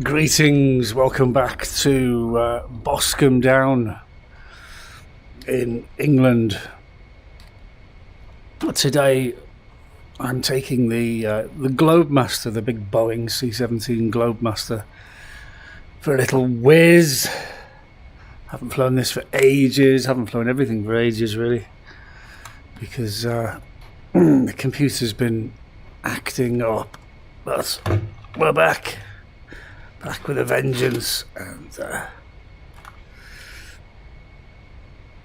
Greetings, welcome back to Boscombe down in England. Today I'm taking the Globemaster, the big Boeing C-17 Globemaster, for a little whiz. Haven't flown this for ages, haven't flown everything for ages really, because the computer's been acting up, but we're back with a vengeance and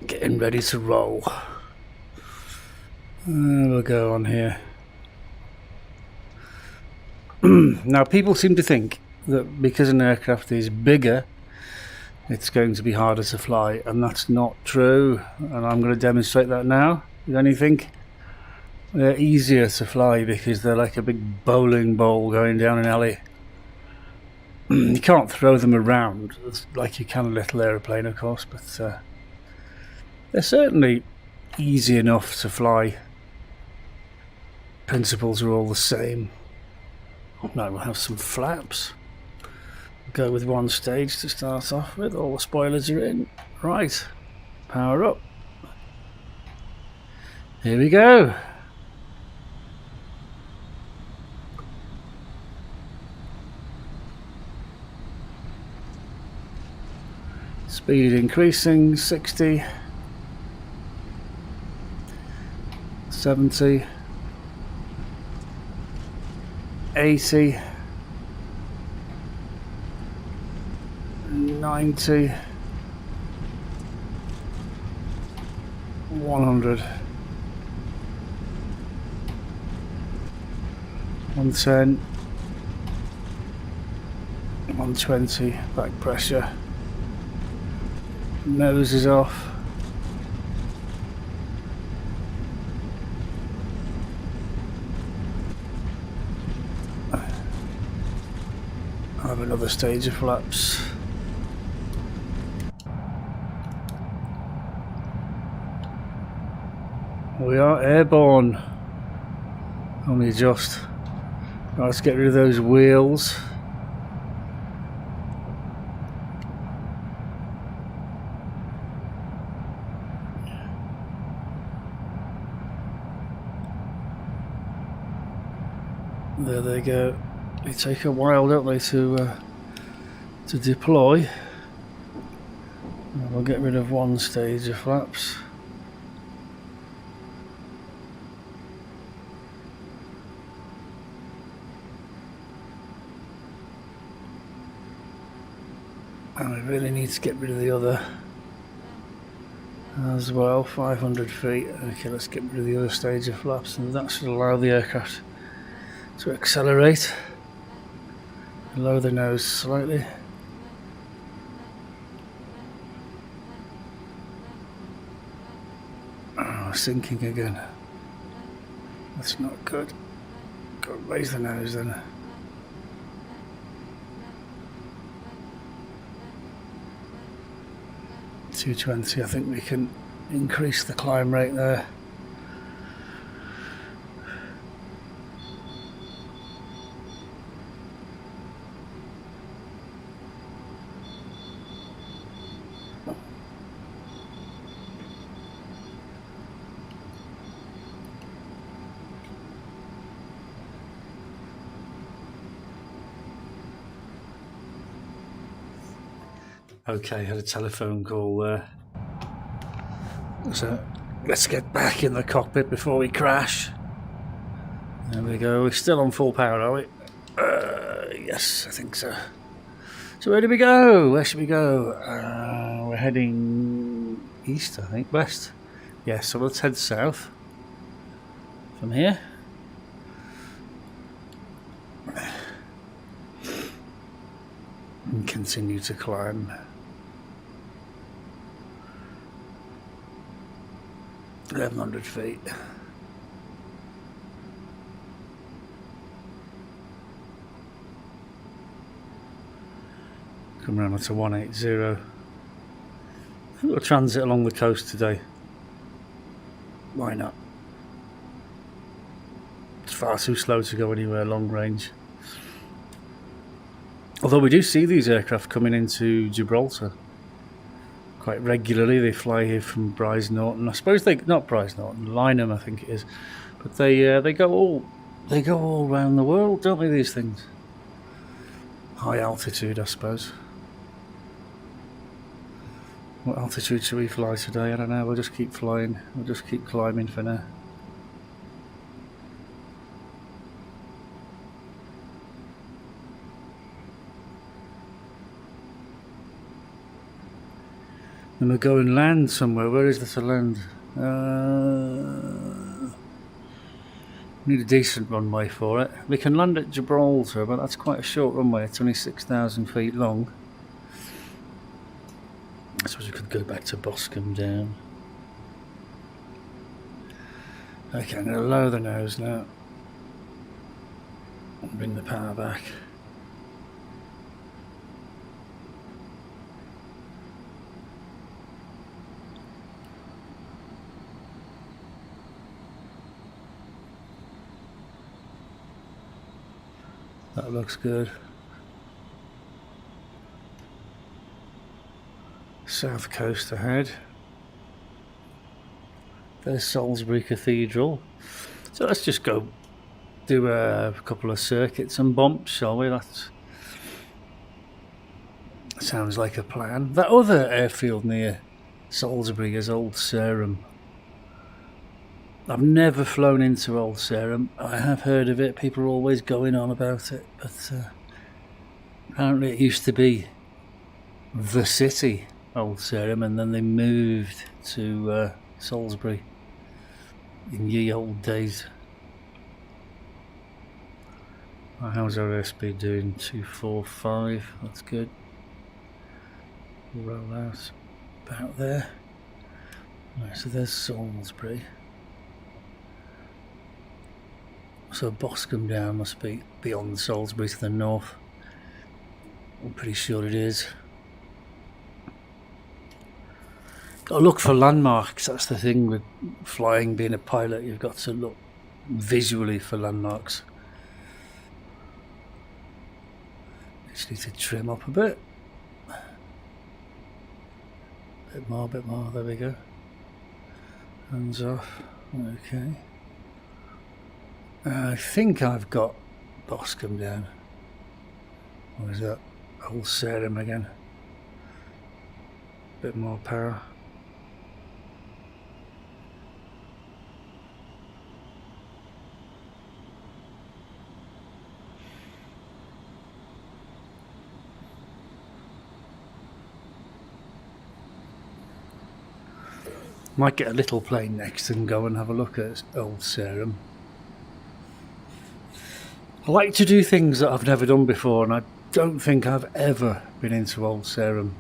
getting ready to roll. We'll go on here. Now, people seem to think that because an aircraft is bigger, it's going to be harder to fly, and that's not true, and I'm going to demonstrate that now. If anything, they're easier to fly because they're like a big bowling ball going down an alley. You can't throw them around like you can a little aeroplane, of course, but they're certainly easy enough to fly. Principles are all the same. Now we'll have some flaps. Go with one stage to start off with. All the spoilers are in. Right, power up. Here we go. Speed increasing, 60, 70, 80, 90, 100, 110, 120, back pressure. Nose is off. I have another stage of flaps. We are airborne. Only just. Right, let's get rid of those wheels. There they go. They take a while, don't they, to deploy. We'll get rid of one stage of flaps. And we really need to get rid of the other as well. 500 feet. Okay, let's get rid of the other stage of flaps, and that should allow the aircraft to accelerate. Lower the nose slightly. Oh, sinking again. That's not good. Got to raise the nose then. $220. I think we can increase the climb rate there. Okay, had a telephone call there. So let's get back in the cockpit before we crash. There we go. We're still on full power, are we? Yes, I think so. So where do we go? Where should we go? We're heading east, I think. West. Yeah, so let's head south from here. And continue to climb. 1,100 feet. Come around to 180. We'll transit along the coast today. Why not? It's far too slow to go anywhere long range. Although we do see these aircraft coming into Gibraltar quite regularly. They fly here from Bryce Norton. I suppose not Bryce Norton, Lynham, I think it is. But they go all around the world, don't they? These things. High altitude, I suppose. What altitude should we fly today? I don't know. We'll just keep flying. We'll just keep climbing for now. And we'll go and land somewhere. Where is this to land? Need a decent runway for it. We can land at Gibraltar, but that's quite a short runway. It's only 6,000 feet long. I suppose we could go back to Boscombe down. Okay, I'm going to lower the nose now. And bring the power back. That looks good. South coast ahead. There's Salisbury Cathedral. So let's just go do a couple of circuits and bumps, shall we? That sounds like a plan. That other airfield near Salisbury is Old Sarum. I've never flown into Old Sarum. I have heard of it. People are always going on about it, but apparently it used to be the city, Old Sarum, and then they moved to Salisbury in ye old days. How's our airspeed doing? 245. That's good. We'll roll out about there. Right, so there's Salisbury. So Boscombe down must be beyond Salisbury to the north. I'm pretty sure it is. Got to look for landmarks. That's the thing with flying, being a pilot. You've got to look visually for landmarks. Just need to trim up a bit. Bit more. There we go. Hands off. Okay. I think I've got Boscombe down. Or is that Old Sarum again? Bit more power. Might get a little plane next and go and have a look at Old Sarum. I like to do things that I've never done before, and I don't think I've ever been into Old Sarum.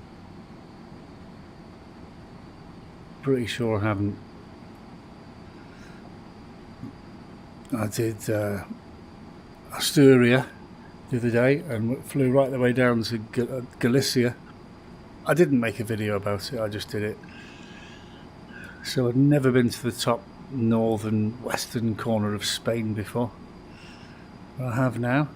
Pretty sure I haven't. I did Asturia the other day and flew right the way down to Galicia. I didn't make a video about it, I just did it. So I'd never been to the top northern western corner of Spain before. I have now.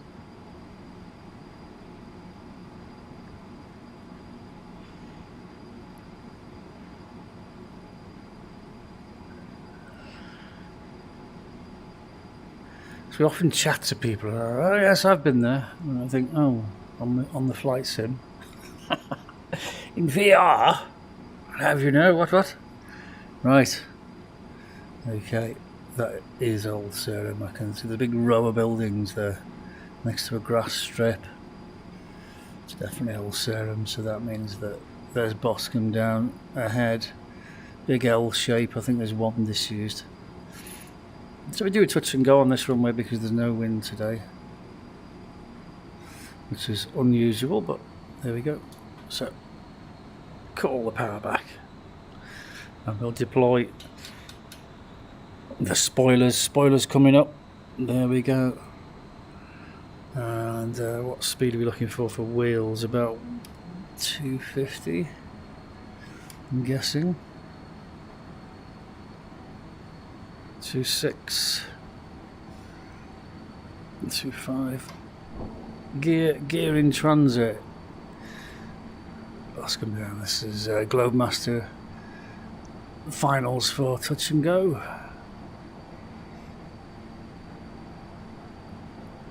So we often chat to people. Oh yes, I've been there. And I think, oh, on the flight sim. In VR. How do you know? What? Right. Okay. That is Old Sarum. I can see the big row of buildings there next to a grass strip. It's definitely Old Sarum, so that means that there's Boscombe down ahead. Big L shape. I think there's one disused. So we do a touch and go on this runway because there's no wind today, which is unusual, but there we go. So cut all the power back and we'll deploy the spoilers coming up. There we go. And what speed are we looking for wheels? About 250, I'm guessing. 26, 25. Gear in transit. Boscombe down. This is Globemaster finals for touch and go.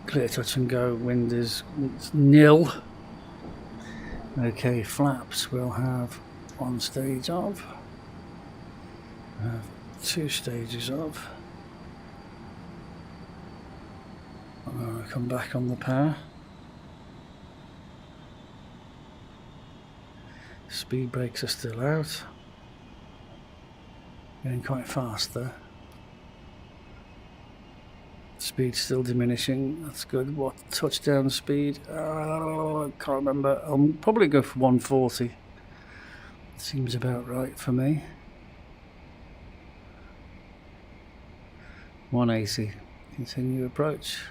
Clear touch and go. Wind is nil. Okay, flaps we'll have one stage of. Two stages of. I'm going to come back on the power. Speed brakes are still out. Getting quite fast there. Speed still diminishing. That's good. What touchdown speed? I can't remember. I'll probably go for 140. Seems about right for me. 180. Continue approach.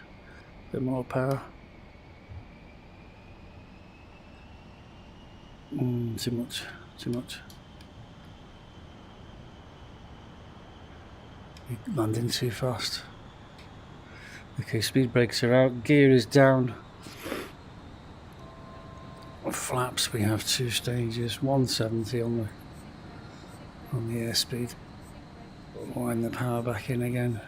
Bit more power. Too much. Landing too fast. Okay, speed brakes are out. Gear is down. Flaps, we have two stages. 170 on the airspeed. Wind the power back in again.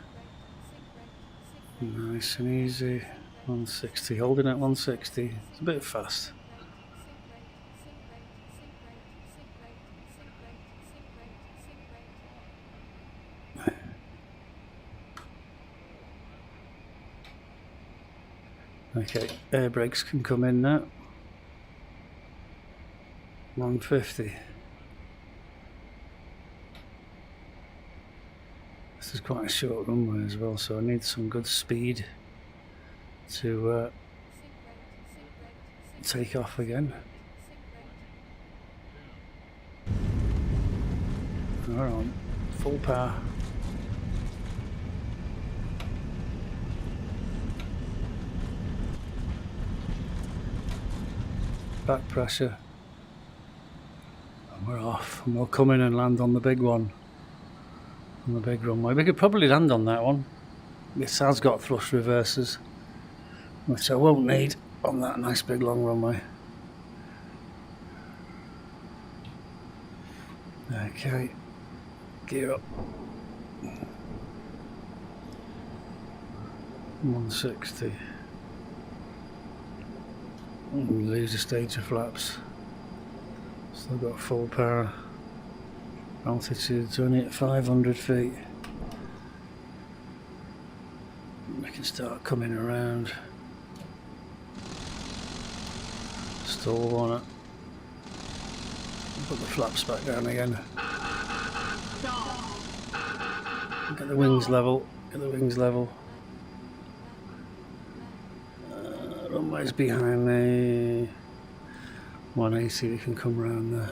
Nice and easy. 160. Holding at 160. It's a bit fast. Okay, air brakes can come in now. 150. This is quite a short runway as well, so I need some good speed to take off again. We're on full power. Back pressure, and we're off, and we'll come in and land on the big one, on the big runway. We could probably land on that one. This has got thrust reversers, which I won't need on that nice big long runway. Okay, gear up. 160. Lose a stage of flaps. Still got full power. Altitude's only at 500 feet. We can start coming around. Stall on it. Put the flaps back down again. Get the wings level. Get the wings level. Runway's behind me. 180, we can come around there.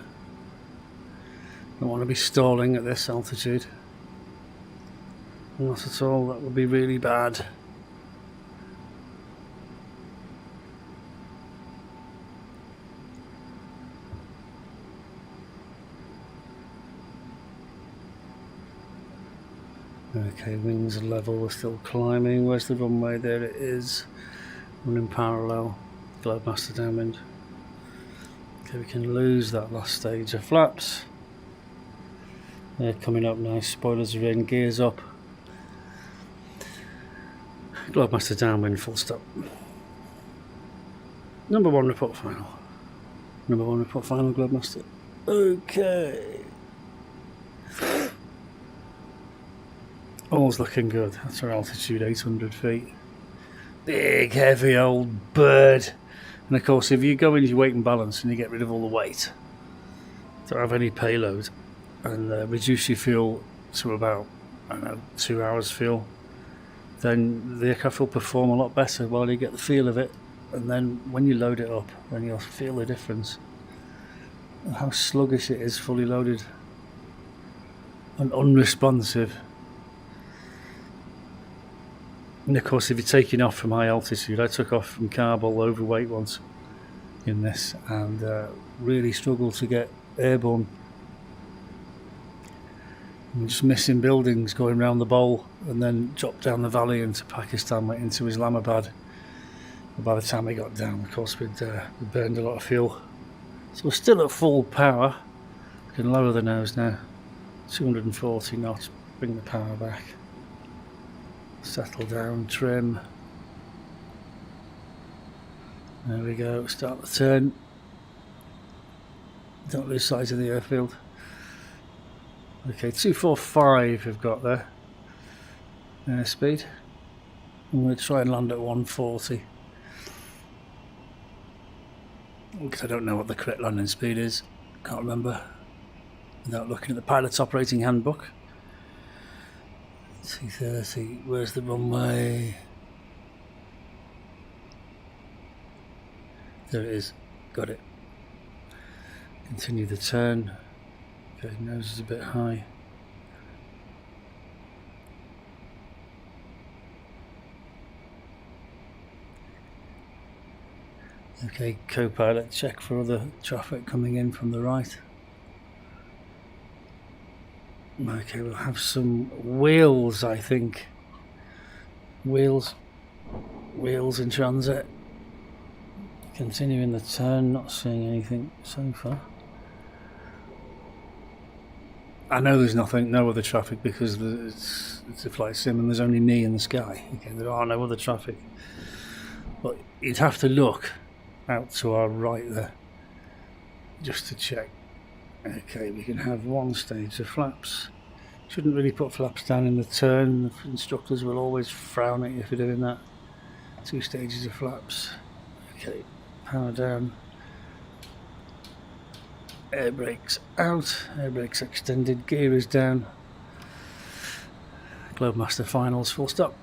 Don't want to be stalling at this altitude. Not at all, that would be really bad. Okay, wings level, we're still climbing. Where's the runway? There it is. Running parallel. Globemaster downwind. Okay, we can lose that last stage of flaps. They're coming up nice. Spoilers are in. Gears up. Globemaster downwind. Full stop. Number one report final. Number one report final. Globemaster. Okay. All's looking good. That's our altitude, 800 feet. Big, heavy old bird. And of course, if you go into your weight and balance and you get rid of all the weight, don't have any payload, and reduce your fuel to about, I don't know, 2 hours fuel, then the aircraft will perform a lot better while you get the feel of it. And then when you load it up, then you'll feel the difference. And how sluggish it is fully loaded and unresponsive. And of course, if you're taking off from high altitude, I took off from Kabul overweight once in this and really struggled to get airborne. I'm just missing buildings going round the bowl and then dropped down the valley into Pakistan, went into Islamabad By the time we got down, of course, we'd burned a lot of fuel. So we're still at full power. We can lower the nose now. 240 knots, bring the power back. Settle down, trim. There we go, start the turn. Don't lose sight of the airfield. Okay, 245 we've got there. Airspeed. I'm going to try and land at 140. Because I don't know what the correct landing speed is. Can't remember without looking at the pilot's operating handbook. 230, where's the runway? There it is, got it. Continue the turn. Okay, nose is a bit high. Okay, co-pilot, check for other traffic coming in from the right. Okay, we'll have some wheels, I think. Wheels in transit. Continuing the turn, not seeing anything so far. I know there's no other traffic because it's a flight sim and there's only me in the sky. Okay, there are no other traffic. But you'd have to look out to our right there just to check. Okay, we can have one stage of flaps. Shouldn't really put flaps down in the turn. The instructors will always frown at you for doing that. 2 stages of flaps. Okay, power down. Air brakes out. Air brakes extended. Gear is down. Globemaster finals, full stop.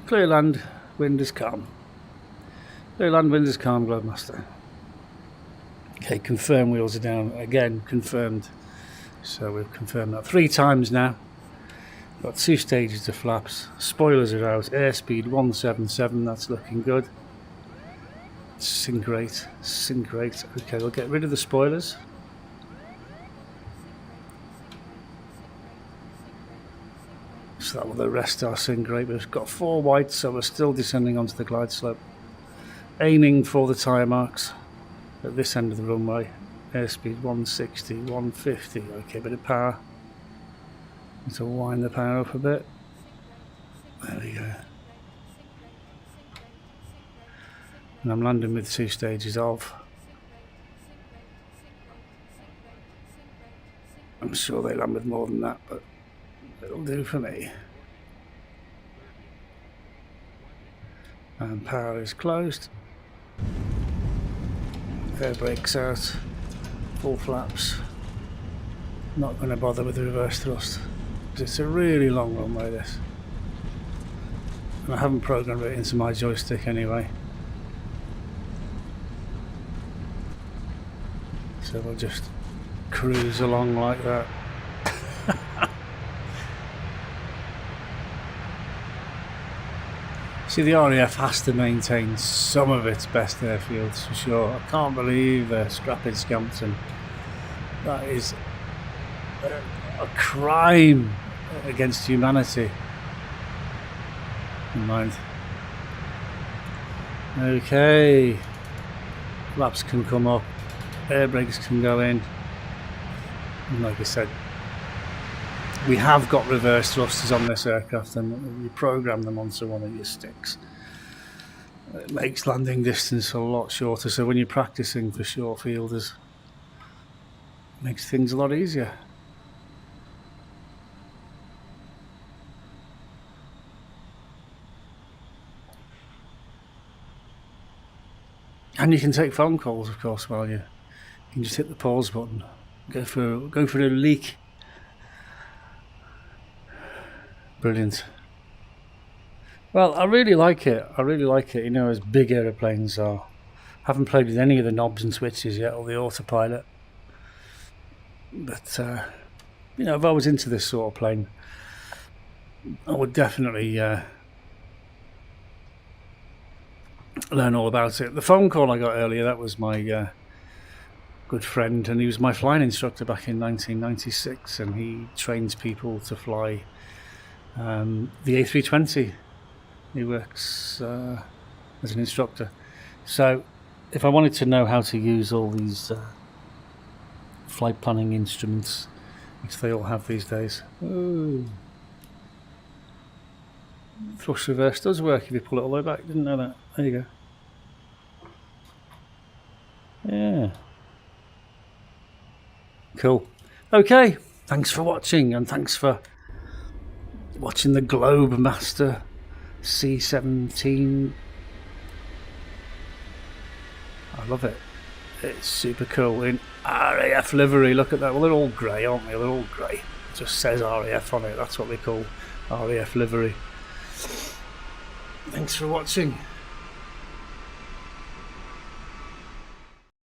Clear land, wind is calm. Clear land, wind is calm, Globemaster. Okay, confirm wheels are down. Again, confirmed. So we've confirmed that 3 times now. Got 2 stages of flaps. Spoilers are out. Airspeed 177. That's looking good. Sync rate. Okay, we'll get rid of the spoilers. So that will arrest our sync rate. We've got 4 whites, so we're still descending onto the glide slope. Aiming for the tyre marks at this end of the runway. Airspeed 160, 150. Okay, bit of power. Need to wind the power up a bit. There we go. And I'm landing with 2 stages of. I'm sure they land with more than that, but it'll do for me. And power is closed. Air brakes out. Full flaps. Not going to bother with the reverse thrust. It's a really long runway, this. And I haven't programmed it into my joystick anyway. So we'll just cruise along like that. See, the RAF has to maintain some of its best airfields for sure. I can't believe they're scrapping Scampton. That is a crime against humanity. Never mind. Okay. Flaps can come up. Air brakes can go in. And like I said, we have got reverse thrusters on this aircraft, and you program them onto one of your sticks. It makes landing distance a lot shorter, so when you're practicing for short fielders, it makes things a lot easier. And you can take phone calls, of course, while you can just hit the pause button. Go for a leak. Brilliant. Well, I really like it. You know, as big aeroplanes are. Haven't played with any of the knobs and switches yet, or the autopilot. But you know, if I was into this sort of plane, I would definitely learn all about it. The phone call I got earlier, that was my good friend, and he was my flying instructor back in 1996, and he trains people to fly the A320. He works as an instructor. So if I wanted to know how to use all these flight planning instruments, which they all have these days. Ooh. Thrust reverse does work if you pull it all the way back. Didn't know that. There you go. Yeah. Cool. Okay. Thanks for watching, and thanks for watching the Globemaster C-17. I love it. It's super cool in RAF livery. Look at that. Well, they're all grey, aren't they? They're all grey. It just says RAF on it. That's what they call RAF livery. Thanks for watching.